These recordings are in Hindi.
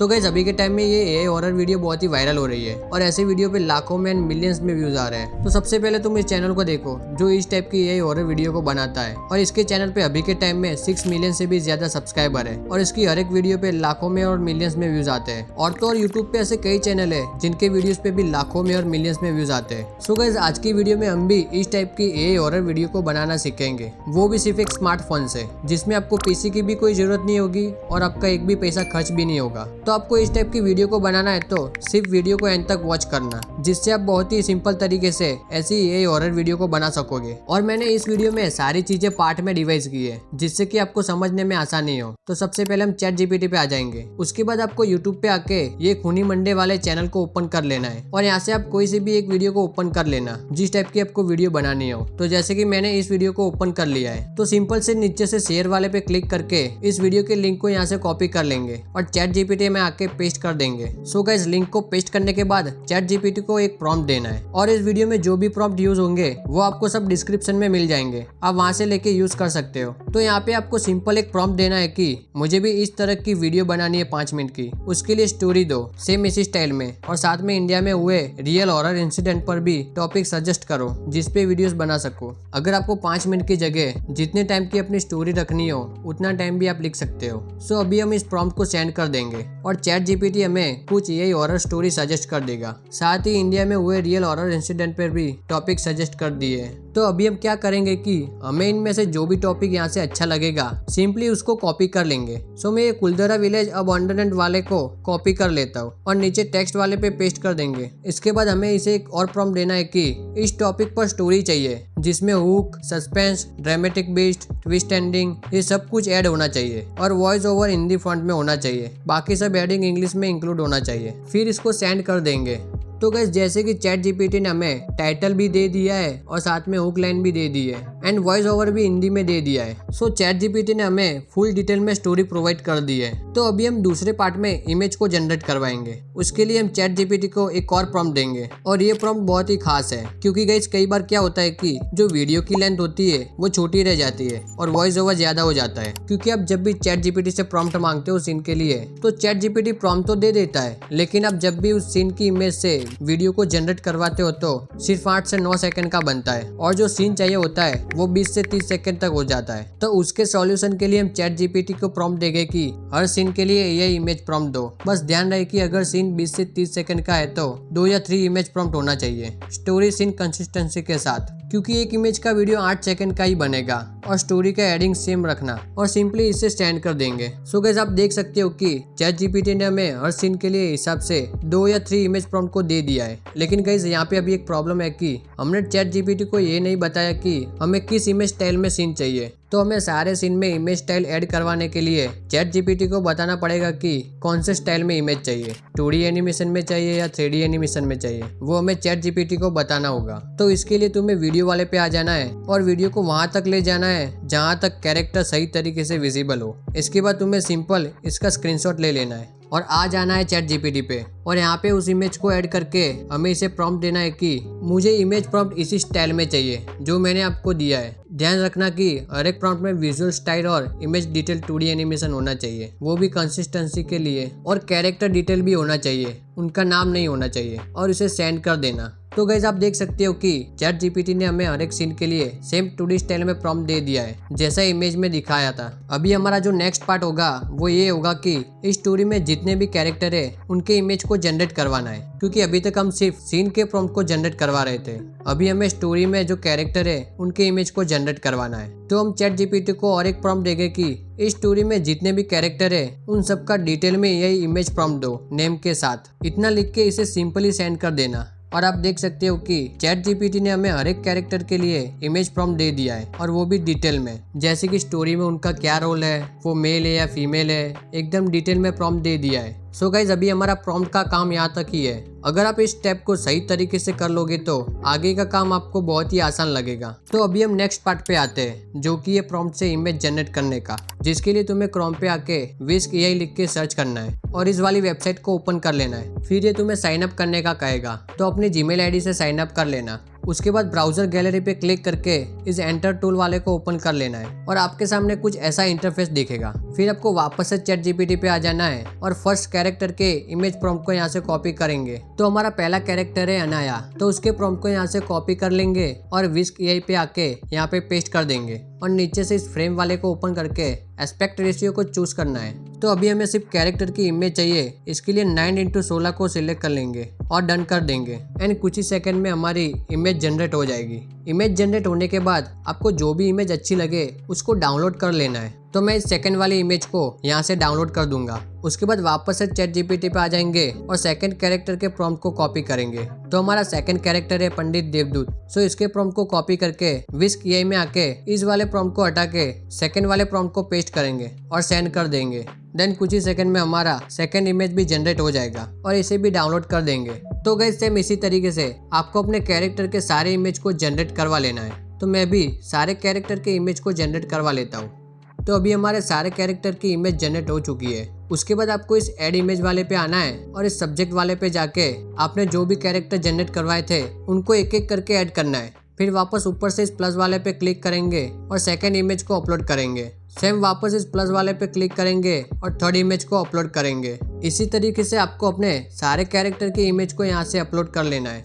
तो गाइस अभी के टाइम में ये एआई हॉरर वीडियो बहुत ही वायरल हो रही है और ऐसे वीडियो पे लाखों में एंड मिलियंस में व्यूज आ रहे हैं। तो सबसे पहले तुम इस चैनल को देखो जो इस टाइप की एआई हॉरर वीडियो को बनाता है और इसके चैनल पे अभी के टाइम में 6 मिलियन से भी ज्यादा सब्सक्राइबर है और इसकी हर एक वीडियो पे लाखों में और मिलियंस में व्यूज आते हैं। और तो और यूट्यूब पे ऐसे कई चैनल है जिनके वीडियोस पे भी लाखों में और मिलियंस में व्यूज आते हैं। सो गाइस आज की वीडियो में हम भी इस टाइप की एआई हॉरर वीडियो को बनाना सीखेंगे, वो भी सिर्फ एक स्मार्टफोन से, जिसमें आपको पीसी की भी कोई जरूरत नहीं होगी और आपका एक भी पैसा खर्च भी नहीं होगा। तो आपको इस टाइप की वीडियो को बनाना है तो सिर्फ वीडियो को एंड तक वॉच करना, जिससे आप बहुत ही सिंपल तरीके से ऐसी एआई हॉरर वीडियो को बना सकोगे। और मैंने इस वीडियो में सारी चीजें पार्ट में डिवाइस की है जिससे कि आपको समझने में आसानी हो। तो सबसे पहले हम चैट जीपीटी पे आ जाएंगे। उसके बाद आपको यूट्यूब पे आके ये खूनी मंडे वाले चैनल को ओपन कर लेना है और यहाँ से आप कोई सी भी एक वीडियो को ओपन कर लेना जिस टाइप की आपको वीडियो बनानी हो। तो जैसे कि मैंने इस वीडियो को ओपन कर लिया है, तो सिंपल से नीचे से शेयर वाले पे क्लिक करके इस वीडियो के लिंक को यहाँ से कॉपी कर लेंगे और चैट जीपीटी में आके पेस्ट कर देंगे। सो गाइस लिंक को पेस्ट करने के बाद चैट जीपीटी को एक प्रॉम्प्ट देना है और इस वीडियो में जो भी प्रॉम्प्ट यूज होंगे वो आपको सब डिस्क्रिप्शन में मिल जाएंगे, आप वहां से लेके यूज कर सकते हो। तो यहाँ पे आपको सिंपल एक प्रॉम्प्ट देना है कि मुझे भी इस तरह की वीडियो बनानी है 5 मिनट की, उसके लिए स्टोरी दो सेम इसी स्टाइल में और साथ में इंडिया में हुए रियल हॉरर इंसिडेंट पर भी टॉपिक सजेस्ट करो जिसपे वीडियोस बना सको। अगर आपको 5 मिनट की जगह जितने टाइम की अपनी स्टोरी रखनी हो उतना टाइम भी आप लिख सकते हो। सो अभी हम इस प्रॉम्प्ट को सेंड कर देंगे और चैट जीपीटी हमें कुछ यही हॉरर स्टोरी सजेस्ट कर देगा, साथ ही इंडिया में हुए रियल हॉरर इंसिडेंट पर भी टॉपिक सजेस्ट कर दिए। तो अभी हम क्या करेंगे कि हमें इनमें से जो भी टॉपिक यहाँ से अच्छा लगेगा सिंपली उसको कॉपी कर लेंगे। सो मैं ये कुलधरा विलेज अबंडनेंट वाले को कॉपी कर लेता हूँ और नीचे टेक्स्ट वाले पे पेस्ट कर देंगे। इसके बाद हमें इसे एक और प्रॉम्प्ट देना है कि इस टॉपिक पर स्टोरी चाहिए जिसमें hook, suspense, dramatic beast, twist ending, ये सब कुछ ऐड होना चाहिए और वॉइस ओवर हिंदी फॉन्ट में होना चाहिए, बाकी सब एडिंग इंग्लिश में इंक्लूड होना चाहिए। फिर इसको सेंड कर देंगे। तो गाइस जैसे कि चैट जीपीटी ने हमें टाइटल भी दे दिया है और साथ में हुक लाइन भी दे दी है एंड वॉइस ओवर भी हिंदी में दे दिया है। सो चैट जीपीटी ने हमें फुल डिटेल में स्टोरी प्रोवाइड कर दी है। तो अभी हम दूसरे पार्ट में इमेज को जनरेट करवाएंगे। उसके लिए हम चैट जीपीटी को एक और प्रॉम्प्ट देंगे और ये प्रॉम्प्ट बहुत ही खास है क्योंकि गाइस कई बार क्या होता है कि जो वीडियो की लेंथ होती है वो छोटी रह जाती है और वॉइस ओवर ज्यादा हो जाता है। क्योंकि आप जब भी चैट जीपीटी से प्रॉम्प्ट मांगते हो सीन के लिए तो चैट जीपीटी प्रॉम्प्ट तो दे देता है, लेकिन आप जब भी उस सीन की इमेज से वीडियो को जनरेट करवाते हो तो सिर्फ 8 से 9 सेकंड का बनता है और जो सीन चाहिए होता है वो 20 से 30 सेकंड तक हो जाता है। तो उसके सॉल्यूशन के लिए हम चैट जीपीटी को प्रॉम्प्ट देंगे कि हर सीन के लिए ये इमेज प्रॉम्प्ट दो। बस ध्यान रहे कि अगर सीन 20 से 30 सेकंड का है तो 2 या 3 इमेज प्रॉम्प्ट होना चाहिए स्टोरी सीन कंसिस्टेंसी के साथ, क्योंकि एक इमेज का वीडियो 8 सेकंड का ही बनेगा और स्टोरी का एडिंग सेम रखना और सिंपली इसे सेंड कर देंगे। सो गाइस आप देख सकते हो कि चैट जीपीटी ने हमें हर सीन के लिए हिसाब से 2 या 3 इमेज प्रॉम्प्ट को दे दिया है। लेकिन गाइस यहाँ पे अभी एक प्रॉब्लम है कि हमने चैट जीपीटी को ये नहीं बताया कि हमें किस इमेज स्टाइल में सीन चाहिए। तो हमें सारे सीन में इमेज स्टाइल ऐड करवाने के लिए चैट जीपीटी को बताना पड़ेगा कि कौन से स्टाइल में इमेज चाहिए, 2D एनिमेशन में चाहिए या 3D एनिमेशन में चाहिए, वो हमें चैट जीपीटी को बताना होगा। तो इसके लिए तुम्हें वीडियो वाले पे आ जाना है और वीडियो को वहां तक ले जाना है जहां तक कैरेक्टर सही तरीके से विजिबल हो। इसके बाद तुम्हें सिंपल इसका स्क्रीनशॉट ले लेना है और आ जाना है चैट जीपीटी पे और यहाँ पे उस इमेज को ऐड करके हमें इसे प्रॉम्प्ट देना है कि मुझे इमेज प्रॉम्प्ट इसी स्टाइल में चाहिए जो मैंने आपको दिया है। ध्यान रखना कि हर एक प्रॉम्प्ट में विजुअल स्टाइल और इमेज डिटेल 2D एनिमेशन होना चाहिए, वो भी कंसिस्टेंसी के लिए, और कैरेक्टर डिटेल भी होना चाहिए, उनका नाम नहीं होना चाहिए, और इसे सेंड कर देना। तो गाइस आप देख सकते हो कि चैट जीपीटी ने हमें हर एक सीन के लिए सेम 2D स्टाइल में प्रॉम्प्ट दे दिया है जैसा इमेज में दिखाया था। अभी हमारा जो नेक्स्ट पार्ट होगा वो ये होगा कि इस स्टोरी में जितने भी कैरेक्टर है उनके इमेज को जनरेट करवाना है, क्योंकि अभी तक हम सिर्फ सीन के प्रॉम्प्ट को जनरेट करवा रहे थे। अभी हमें स्टोरी में जो कैरेक्टर है उनके इमेज को जनरेट करवाना है। तो हम चैट जीपीटी को और एक प्रॉम्प्ट देंगे कि इस स्टोरी में जितने भी कैरेक्टर है उन सबका डिटेल में यही इमेज प्रॉम्प्ट दो नेम के साथ। इतना लिख के इसे सिंपली सेंड कर देना और आप देख सकते हो कि चैट जीपीटी ने हमें हर एक कैरेक्टर के लिए इमेज प्रॉम्प्ट दे दिया है और वो भी डिटेल में, जैसे कि स्टोरी में उनका क्या रोल है, वो मेल है या फीमेल है, एकदम डिटेल में प्रॉम्प्ट दे दिया है। सो गाइज अभी हमारा प्रॉम्प्ट का काम यहाँ तक ही है। अगर आप इस स्टेप को सही तरीके से कर लोगे तो आगे का काम आपको बहुत ही आसान लगेगा। तो अभी हम नेक्स्ट पार्ट पे आते हैं जो कि ये प्रॉम्प्ट से इमेज जनरेट करने का, जिसके लिए तुम्हें क्रोम पे आके विस्क एआई लिख के सर्च करना है और इस वाली वेबसाइट को ओपन कर लेना है। फिर ये तुम्हें साइन अप करने का कहेगा, तो अपनी जीमेल आईडी से साइन अप कर लेना। उसके बाद ब्राउजर गैलरी पे क्लिक करके इस एंटर टूल वाले को ओपन कर लेना है और आपके सामने कुछ ऐसा इंटरफेस दिखेगा। फिर आपको वापस से ChatGPT पे आ जाना है और फर्स्ट कैरेक्टर के इमेज प्रॉम्प्ट को यहाँ से कॉपी करेंगे। तो हमारा पहला कैरेक्टर है अनाया, तो उसके प्रॉम्प्ट को यहाँ से कॉपी कर लेंगे और विस्क AI पे आके यहाँ पे पेस्ट कर देंगे और नीचे से इस फ्रेम वाले को ओपन करके एस्पेक्ट रेशियो को चूज करना है। तो अभी हमें सिर्फ कैरेक्टर की इमेज चाहिए, इसके लिए 9:16 को सिलेक्ट कर लेंगे और डन कर देंगे एंड कुछ ही सेकंड में हमारी इमेज जनरेट हो जाएगी। इमेज जनरेट होने के बाद आपको जो भी इमेज अच्छी लगे उसको डाउनलोड कर लेना है। तो मैं इस सेकंड वाली इमेज को यहाँ से डाउनलोड कर दूंगा। उसके बाद वापस से ChatGPT पे आ जाएंगे और सेकंड कैरेक्टर के प्रॉम्प्ट को कॉपी करेंगे। तो हमारा सेकंड कैरेक्टर है पंडित देवदूत, सो इसके प्रॉम्प्ट को कॉपी करके विस्क AI में आके इस वाले प्रॉम्प्ट को हटा के सेकंड वाले प्रॉम्प्ट को पेस्ट करेंगे और सेंड कर देंगे। देन कुछ ही सेकंड में हमारा सेकंड इमेज भी जनरेट हो जाएगा और इसे भी डाउनलोड कर देंगे। तो गाइस सेम इसी तरीके से आपको अपने कैरेक्टर के सारे इमेज को जनरेट करवा लेना है। तो मैं भी सारे कैरेक्टर के इमेज को जनरेट करवा लेता हूँ। तो अभी हमारे सारे कैरेक्टर की इमेज जनरेट हो चुकी है। उसके बाद आपको इस ऐड इमेज वाले पे आना है और इस सब्जेक्ट वाले पे जाके आपने जो भी कैरेक्टर जनरेट करवाए थे उनको एक एक करके ऐड करना है। फिर वापस ऊपर से इस प्लस वाले पे क्लिक करेंगे और सेकंड इमेज को अपलोड करेंगे। सेम वापस इस प्लस वाले पे क्लिक करेंगे और थर्ड इमेज को अपलोड करेंगे। इसी तरीके से आपको अपने सारे कैरेक्टर की इमेज को यहाँ से अपलोड कर लेना है।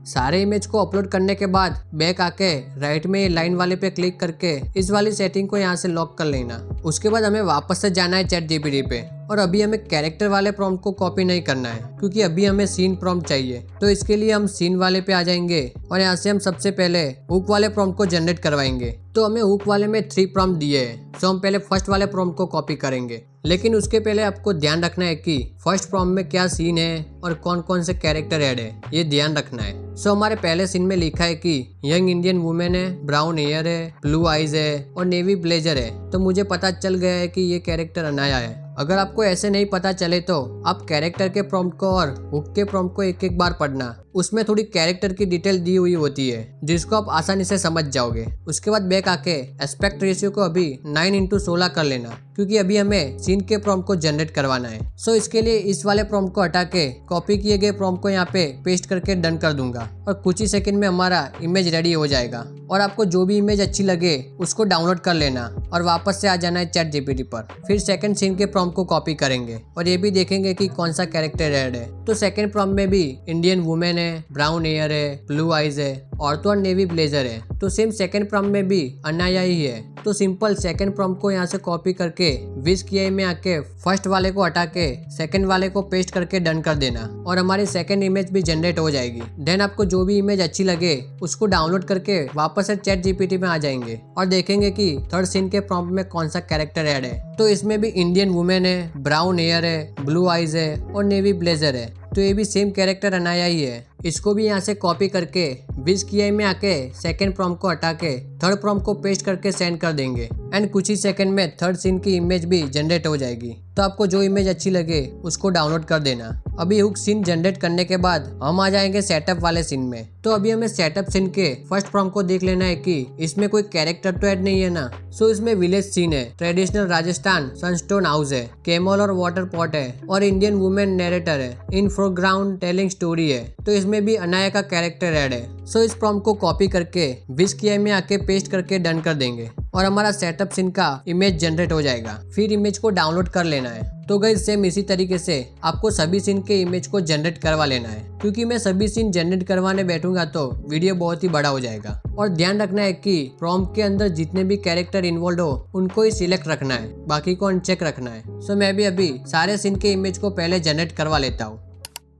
सारे इमेज को अपलोड करने के बाद बैक आके राइट में ये लाइन वाले पे क्लिक करके इस वाली सेटिंग को यहाँ से लॉक कर लेना। उसके बाद हमें वापस से जाना है ChatGPT पे और अभी हमें कैरेक्टर वाले प्रॉम्प्ट को कॉपी नहीं करना है क्योंकि अभी हमें सीन प्रॉम्प्ट चाहिए। तो इसके लिए हम सीन वाले पे आ जाएंगे और यहाँ से हम सबसे पहले हुक वाले प्रॉम्प्ट को जनरेट करवाएंगे। तो हमें हुक वाले में 3 प्रॉम्प्ट दिए हैं, सो हम पहले फर्स्ट वाले प्रॉम्प्ट को कॉपी करेंगे। लेकिन उसके पहले आपको ध्यान रखना है कि फर्स्ट प्रॉम्प्ट में क्या सीन है और कौन कौन से कैरेक्टर ऐड है, ये ध्यान रखना है। सो हमारे पहले सीन में लिखा है कि यंग इंडियन वुमेन है, ब्राउन हेयर है, ब्लू आइज है और नेवी ब्लेजर है। तो मुझे पता चल गया है कि ये कैरेक्टर अनाया है। अगर आपको ऐसे नहीं पता चले तो आप कैरेक्टर के प्रॉम्प्ट को और हुक के प्रॉम्प्ट को एक एक बार पढ़ना, उसमें थोड़ी कैरेक्टर की डिटेल दी हुई होती है जिसको आप आसानी से समझ जाओगे। उसके बाद बैक आके एस्पेक्ट रेशियो को अभी 9:16 कर लेना क्योंकि अभी हमें सीन के प्रॉम्प्ट को जनरेट करवाना है। सो इसके लिए इस वाले प्रॉम्प्ट को हटा के कॉपी किए गए प्रॉम्प्ट को यहाँ पे पेस्ट करके डन कर दूंगा और कुछ ही सेकंड में हमारा इमेज रेडी हो जाएगा। और आपको जो भी इमेज अच्छी लगे उसको डाउनलोड कर लेना और वापस से आ जाना है ChatGPT पर। फिर सेकंड सीन के प्रॉम्प्ट को कॉपी करेंगे और ये भी देखेंगे कि कौन सा कैरेक्टर ऐड है। तो सेकंड प्रॉम्प्ट में भी इंडियन वुमेन है, ब्राउन हेयर है, ब्लू आइज है, औरतों और नेवी ब्लेजर है। तो सेम सेकंड प्रॉम्प्ट में भी अनाया ही है। तो सिंपल सेकंड प्रॉम्प्ट को यहाँ से कॉपी करके विस्क AI में आके फर्स्ट वाले को हटा के सेकंड वाले को पेस्ट करके डन कर देना और हमारी सेकंड इमेज भी जनरेट हो जाएगी। देन आपको जो भी इमेज अच्छी लगे उसको डाउनलोड करके वापस से ChatGPT में आ जाएंगे और देखेंगे कि थर्ड सीन के प्रॉम्प्ट में कौन सा कैरेक्टर ऐड है। तो इसमें भी इंडियन वुमेन है, ब्राउन हेयर है, ब्लू आइज है और नेवी ब्लेजर है। तो ये भी सेम कैरेक्टर अनाया ही है। इसको भी यहाँ से कॉपी करके विस्क AI में आके सेकंड प्रॉम्प्ट को हटा के थर्ड प्रॉम्प्ट को पेस्ट करके सेंड कर देंगे एंड कुछ ही सेकंड में थर्ड सीन की इमेज भी जनरेट हो जाएगी। तो आपको जो इमेज अच्छी लगे उसको डाउनलोड कर देना। अभी हुक सीन जनरेट करने के बाद हम आ जाएंगे सेटअप वाले सीन में। तो अभी हमें सेटअप सीन के फर्स्ट प्रॉम्प्ट को देख लेना है कि इसमें कोई कैरेक्टर तो ऐड नहीं है ना। सो इसमें विलेज सीन है, ट्रेडिशनल राजस्थान सनस्टोन हाउस है, कैमल और वाटर पॉट है और इंडियन वुमेन नरेटर है, इन फोरग्राउंड टेलिंग स्टोरी है। तो इसमें भी अनाया का कैरेक्टर ऐड है। सो इस प्रॉम्प्ट को कॉपी करके विस्क AI में आके पेस्ट करके डन कर देंगे और हमारा सेटअप सीन का इमेज जनरेट हो जाएगा। फिर इमेज को डाउनलोड कर लेना है। तो गाइस सेम इसी तरीके से आपको सभी सीन के इमेज को जनरेट करवा लेना है क्योंकि मैं सभी सीन जनरेट करवाने बैठूंगा तो वीडियो बहुत ही बड़ा हो जाएगा। और ध्यान रखना है कि प्रॉम्प्ट के अंदर जितने भी कैरेक्टर इन्वॉल्व हो उनको ही सिलेक्ट रखना है, बाकी को अनचेक रखना है। सो मैं भी अभी सारे सीन के इमेज को पहले जनरेट करवा लेता हूँ।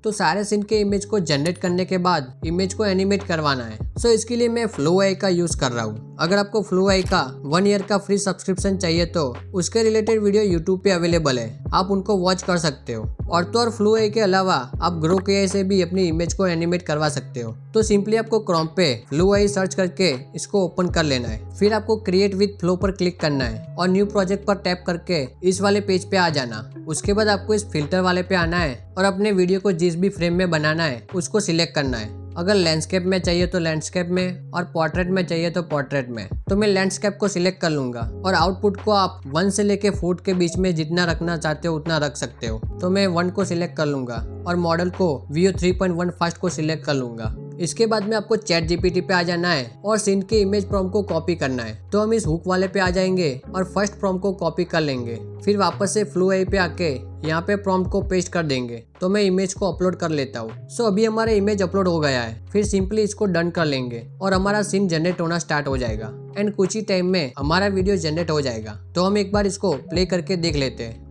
तो सारे सीन के इमेज को जनरेट करने के बाद इमेज को एनिमेट करवाना है। सो इसके लिए मैं फ्लो AI का यूज कर रहा हूँ। अगर आपको फ्लो AI का 1 ईयर का फ्री सब्सक्रिप्शन चाहिए तो उसके रिलेटेड वीडियो यूट्यूब पे अवेलेबल है, आप उनको वॉच कर सकते हो। और तो और फ्लो AI के अलावा आप ग्रोक AI से भी अपनी इमेज को एनिमेट करवा सकते हो। तो सिंपली आपको क्रोम पे फ्लो AI सर्च करके इसको ओपन कर लेना है। फिर आपको क्रिएट विद फ्लो पर क्लिक करना है और न्यू प्रोजेक्ट पर टैप करके इस वाले पेज पे आ जाना। उसके बाद आपको इस फिल्टर वाले पे आना है और अपने वीडियो को जिस भी फ्रेम में बनाना है उसको सिलेक्ट करना है। अगर लैंडस्केप में चाहिए तो लैंडस्केप में और पोर्ट्रेट में चाहिए तो पोर्ट्रेट में। तो मैं लैंडस्केप को सिलेक्ट कर लूंगा और आउटपुट को आप 1 से लेके 4 के बीच में जितना रखना चाहते हो उतना रख सकते हो। तो मैं 1 को सिलेक्ट कर लूंगा और मॉडल को Veo 3.1 फास्ट को सिलेक्ट कर लूंगा। इसके बाद में आपको चैट जीपीटी पे आ जाना है और सीन के इमेज प्रॉम्प्ट को कॉपी करना है। तो हम इस हुक वाले पे आ जाएंगे और फर्स्ट प्रॉम्प्ट को कॉपी कर लेंगे। फिर वापस से फ्लो एआई पे आके यहाँ पे प्रॉम्प्ट को पेस्ट कर देंगे। तो मैं इमेज को अपलोड कर लेता हूँ। सो अभी हमारा इमेज अपलोड हो गया है। फिर सिंपली इसको डन कर लेंगे और हमारा सीन जनरेट होना स्टार्ट हो जाएगा एंड कुछ ही टाइम में हमारा वीडियो जनरेट हो जाएगा। तो हम एक बार इसको प्ले करके देख लेते हैं।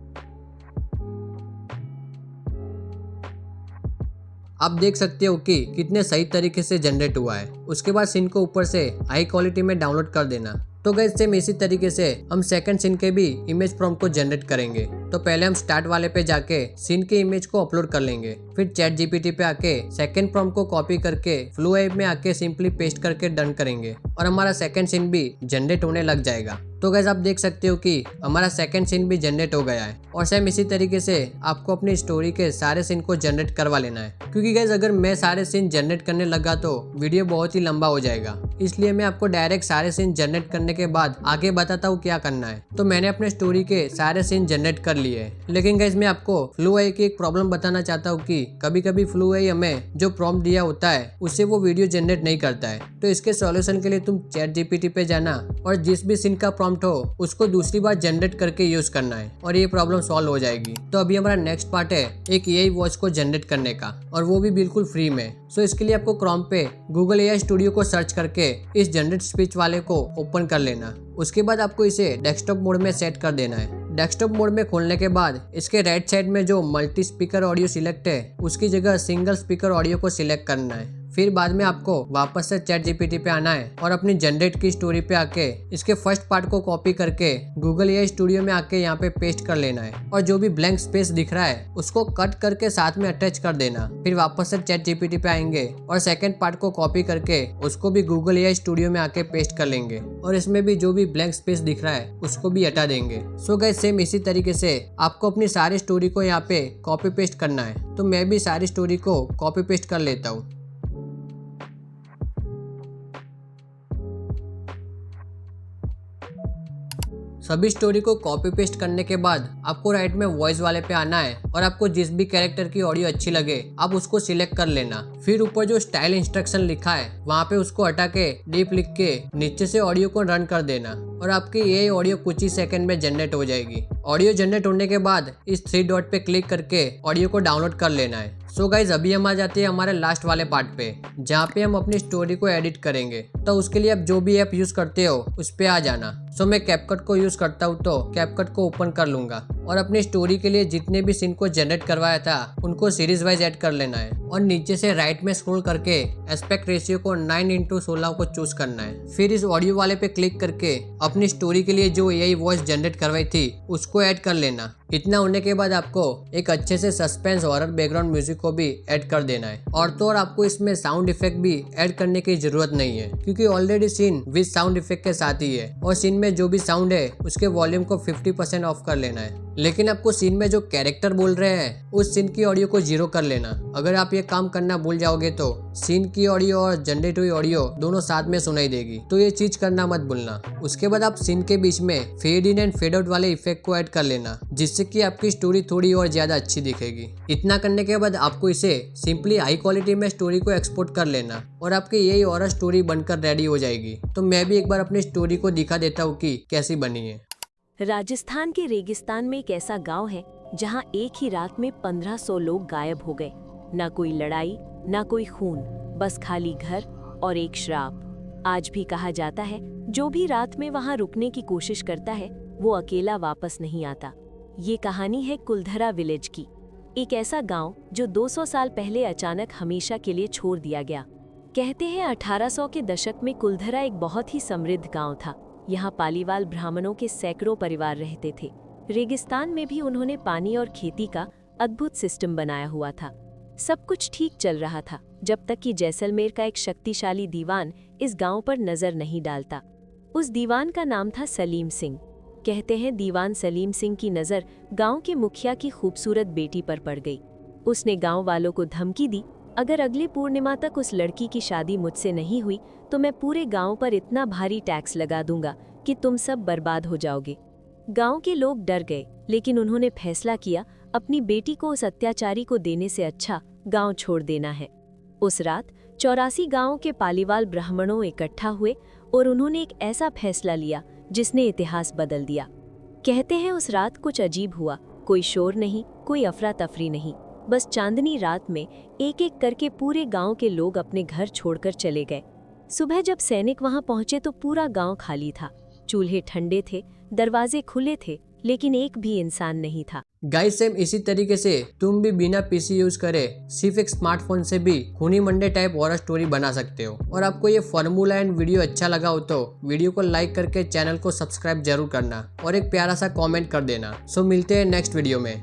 आप देख सकते हो कि कितने सही तरीके से जनरेट हुआ है। उसके बाद सीन को ऊपर से हाई क्वालिटी में डाउनलोड कर देना। तो गाइस सेम इसी तरीके से हम सेकंड सीन के भी इमेज प्रॉम्प्ट को जनरेट करेंगे। तो पहले हम स्टार्ट वाले पे जाके सीन के इमेज को अपलोड कर लेंगे। फिर चैट जीपीटी पे आके सेकंड प्रॉम्प्ट को कॉपी करके फ्लो एआई में आके सिंपली पेस्ट करके डन करेंगे और हमारा सेकंड सीन भी जनरेट होने लग जाएगा। तो गाइस आप देख सकते हो कि हमारा सेकंड सीन भी जनरेट हो गया है। और सेम इसी तरीके से आपको अपनी स्टोरी के सारे सीन को जनरेट करवा लेना है, क्योंकि गाइस अगर मैं सारे सीन जनरेट करने लगा तो वीडियो बहुत ही लंबा हो जाएगा। इसलिए मैं आपको डायरेक्ट सारे सीन जनरेट करने के बाद आगे बताता हूँ क्या करना है। तो मैंने अपने स्टोरी के सारे सीन जनरेट कर लिए हैं। लेकिन गाइस मैं आपको फ्लो एआई की एक प्रॉब्लम बताना चाहता हूँ कि कभी कभी फ्लो एआई हमें जो प्रॉम्प्ट दिया होता है उससे वो वीडियो जनरेट नहीं करता है। तो इसके सॉल्यूशन के लिए तुम चैट जीपीटी पे जाना और जिस भी सीन का प्रॉम्प्ट हो उसको दूसरी बार जनरेट करके यूज करना है और ये प्रॉब्लम सॉल्व हो जाएगी। तो अभी हमारा नेक्स्ट पार्ट है एक एआई वॉइस को जनरेट करने का, और वो भी बिल्कुल फ्री में। सो इसके लिए आपको क्रोम पे गूगल एआई स्टूडियो को सर्च करके इस जनरेट स्पीच वाले को ओपन कर लेना। उसके बाद आपको इसे डेस्कटॉप मोड में सेट कर देना है। डेस्कटॉप मोड में खोलने के बाद इसके राइट साइड में जो मल्टी स्पीकर ऑडियो सिलेक्ट है उसकी जगह सिंगल स्पीकर ऑडियो को सिलेक्ट करना है। फिर बाद में आपको वापस से चैट जीपीटी पे आना है और अपनी जनरेट की स्टोरी पे आके इसके फर्स्ट पार्ट को कॉपी करके गूगल एआई स्टूडियो में आके यहाँ पे पेस्ट कर लेना है और जो भी ब्लैंक स्पेस दिख रहा है उसको कट करके साथ में अटैच कर देना। फिर वापस से चैट जीपीटी पे आएंगे और सेकंड पार्ट को कॉपी करके उसको भी गूगल एआई स्टूडियो में आके पेस्ट कर लेंगे और इसमें भी जो भी ब्लैंक स्पेस दिख रहा है उसको भी हटा देंगे। सो गाइस सेम इसी तरीके से आपको अपनी सारी स्टोरी को यहाँ पे कॉपी पेस्ट करना है। तो मैं भी सारी स्टोरी को कॉपी पेस्ट कर लेता हूँ। सभी स्टोरी को कॉपी पेस्ट करने के बाद आपको राइट में वॉइस वाले पे आना है और आपको जिस भी कैरेक्टर की ऑडियो अच्छी लगे आप उसको सिलेक्ट कर लेना। फिर ऊपर जो स्टाइल इंस्ट्रक्शन लिखा है वहाँ पे उसको हटा के डीप लिख के नीचे से ऑडियो को रन कर देना और आपकी ये ऑडियो कुछ ही सेकंड में जनरेट हो जाएगी। ऑडियो जनरेट होने के बाद इस 3 डॉट पे क्लिक करके ऑडियो को डाउनलोड कर लेना है। सो गाइज अभी हम आ जाते हैं हमारे लास्ट वाले पार्ट पे जहाँ पे हम अपनी स्टोरी को एडिट करेंगे। तो उसके लिए आप जो भी ऐप यूज करते हो उस पे आ जाना। सो मैं कैपकट को यूज करता हूँ तो कैपकट को ओपन कर लूंगा और अपनी स्टोरी के लिए जितने भी सीन को जनरेट करवाया था उनको सीरीज वाइज ऐड कर लेना है और नीचे से राइट में स्क्रॉल करके एस्पेक्ट रेशियो को 9:16 को चूज करना है। फिर इस ऑडियो वाले पे क्लिक करके अपनी स्टोरी के लिए जो एआई वॉइस जनरेट करवाई थी उसको ऐड कर लेना। इतना होने के बाद आपको एक अच्छे से सस्पेंस हॉरर बैकग्राउंड म्यूजिक को भी ऐड कर देना है और तो और आपको इसमें साउंड इफेक्ट भी ऐड करने की जरूरत नहीं है क्योंकि already seen with sound effect के साथ ही है और सीन में जो भी साउंड है उसके वॉल्यूम को 50% ऑफ कर लेना है। लेकिन आपको सीन में जो कैरेक्टर बोल रहे हैं उस सीन की ऑडियो को 0 कर लेना। अगर आप ये काम करना भूल जाओगे तो सीन की ऑडियो और जनरेट हुई ऑडियो दोनों साथ में सुनाई देगी, तो ये चीज करना मत भूलना। उसके बाद आप सीन के बीच में fade in and fade out वाले इफेक्ट को ऐड कर लेना जिससे कि आपकी स्टोरी थोड़ी और ज्यादा अच्छी दिखेगी। इतना करने के बाद आपको इसे सिंपली हाई क्वालिटी में स्टोरी को एक्सपोर्ट कर लेना और आपकी यही हॉरर स्टोरी बनकर रेडी हो जाएगी। तो मैं भी एक बार अपनी स्टोरी को दिखा देता हूँ कि कैसी बनी है। राजस्थान के रेगिस्तान में एक ऐसा गांव है जहां एक ही रात में 1500 लोग गायब हो गए। ना कोई लड़ाई, ना कोई खून, बस खाली घर और एक श्राप। आज भी कहा जाता है जो भी रात में वहां रुकने की कोशिश करता है वो अकेला वापस नहीं आता। ये कहानी है कुलधरा विलेज की, एक ऐसा गांव जो 200 साल पहले अचानक हमेशा के लिए छोड़ दिया गया। कहते हैं 1800 के दशक में कुलधरा एक बहुत ही समृद्ध गांव था। यहाँ पालीवाल ब्राह्मणों के सैकड़ों परिवार रहते थे। रेगिस्तान में भी उन्होंने पानी और खेती का अद्भुत सिस्टम बनाया हुआ था। सब कुछ ठीक चल रहा था जब तक कि जैसलमेर का एक शक्तिशाली दीवान इस गांव पर नजर नहीं डालता। उस दीवान का नाम था सलीम सिंह। कहते हैं दीवान सलीम सिंह की नज़र गांव के मुखिया की खूबसूरत बेटी पर पड़ गई। उसने गांव वालों को धमकी दी, अगर अगली पूर्णिमा तक उस लड़की की शादी मुझसे नहीं हुई तो मैं पूरे गांव पर इतना भारी टैक्स लगा दूंगा कि तुम सब बर्बाद हो जाओगे। गांव के लोग डर गए, लेकिन उन्होंने फैसला किया अपनी बेटी को उस अत्याचारी को देने से अच्छा गांव छोड़ देना है। उस रात 84 गांवों के पालीवाल ब्राह्मणों इकट्ठा हुए और उन्होंने एक ऐसा फैसला लिया जिसने इतिहास बदल दिया। कहते हैं उस रात कुछ अजीब हुआ, कोई शोर नहीं, कोई अफरा तफरी नहीं, बस चांदनी रात में एक एक करके पूरे गांव के लोग अपने घर छोड़कर चले गए। सुबह जब सैनिक वहां पहुंचे तो पूरा गांव खाली था। चूल्हे ठंडे थे, दरवाजे खुले थे, लेकिन एक भी इंसान नहीं था। गाइस सेम इसी तरीके से तुम भी बिना पीसी यूज करे सिर्फ एक स्मार्टफोन से भी खूनी मंडे टाइप हॉरर स्टोरी बना सकते हो। और आपको ये फॉर्मूला एंड वीडियो अच्छा लगा हो तो वीडियो को लाइक करके चैनल को सब्सक्राइब जरूर करना और एक प्यारा सा कमेंट कर देना। सो मिलते हैं नेक्स्ट वीडियो में।